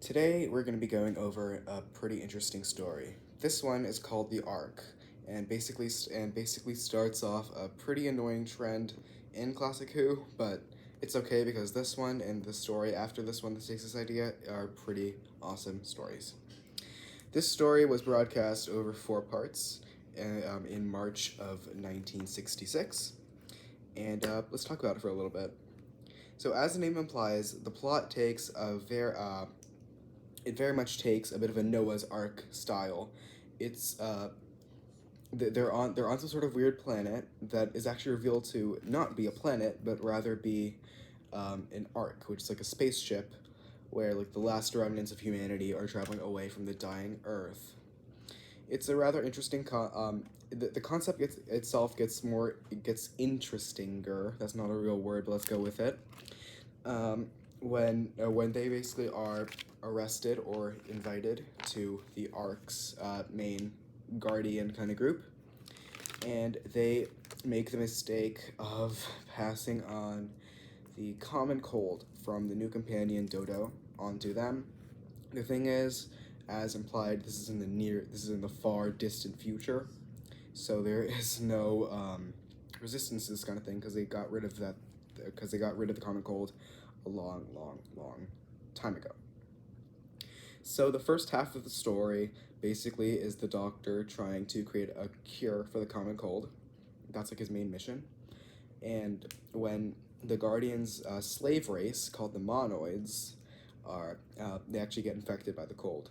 Today we're going to be going over a pretty interesting story. This one is called The Ark, and basically starts off a pretty annoying trend in Classic Who, but it's okay because this one and the story after this one that takes this idea are pretty awesome stories. This story was broadcast over 4 parts in March of 1966, and let's talk about it for a little bit. So, as the name implies, the plot takes a it very much takes a bit of a Noah's Ark style. It's they're on some sort of weird planet that is actually revealed to not be a planet, but rather be an ark, which is like a spaceship, where like the last remnants of humanity are traveling away from the dying Earth. It's a rather interesting the concept itself gets interestinger. That's not a real word, but let's go with it. When they basically are arrested or invited to the Ark's main guardian kind of group, and they make the mistake of passing on the common cold from the new companion Dodo onto them. The thing is, as implied, this is in the far distant future, so there is no resistance to this kind of thing because they got rid of the common cold a long, long, long time ago. So the first half of the story basically is the Doctor trying to create a cure for the common cold. That's like his main mission. And when the Guardians' slave race, called the Monoids, they actually get infected by the cold.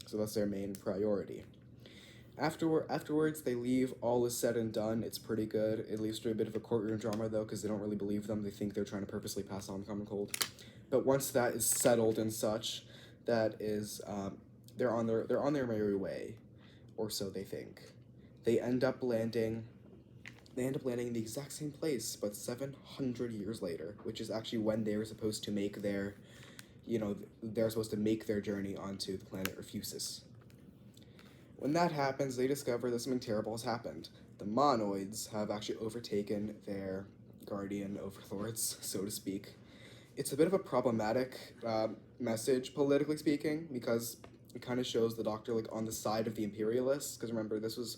So that's their main priority. Afterwards, they leave. All is said and done. It's pretty good. It leads to a bit of a courtroom drama, though, because they don't really believe them. They think they're trying to purposely pass on the common cold. But once that is settled and such, that is, they're on their merry way, or so they think. They end up landing. They end up landing in the exact same place, but 700 years later, which is actually when they were supposed to make their, they're supposed to make their journey onto the planet Refusis. When that happens, they discover that something terrible has happened. The Monoids have actually overtaken their guardian overlords, so to speak. It's a bit of a problematic message, politically speaking, because it kind of shows the Doctor like on the side of the imperialists. Because remember, this was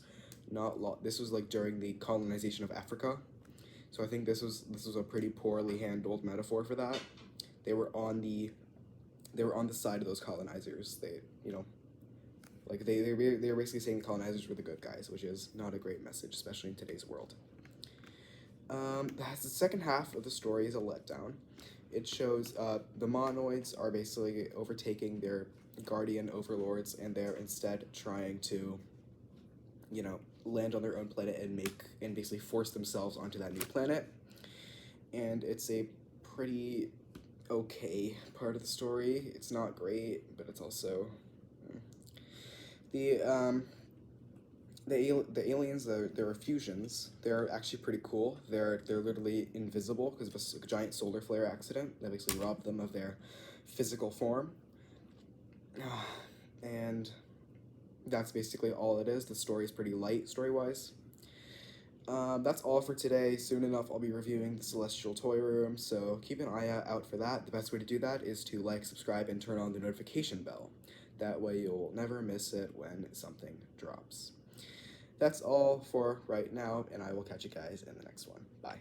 like during the colonization of Africa, so I think this was a pretty poorly handled metaphor for that. They were on the side of those colonizers. They were basically saying the colonizers were the good guys, which is not a great message, especially in today's world. The second half of the story is a letdown. It shows the Monoids are basically overtaking their guardian overlords, and they're instead trying to, land on their own planet and basically force themselves onto that new planet. And it's a pretty okay part of the story. It's not great, but it's also the aliens, they're fusions. They're actually pretty cool. They're literally invisible because of a giant solar flare accident that basically robbed them of their physical form. And that's basically all it is. The story is pretty light story-wise. That's all for today. Soon enough, I'll be reviewing the Celestial Toy Room, so keep an eye out for that. The best way to do that is to like, subscribe, and turn on the notification bell. That way you'll never miss it when something drops. That's all for right now, and I will catch you guys in the next one. Bye.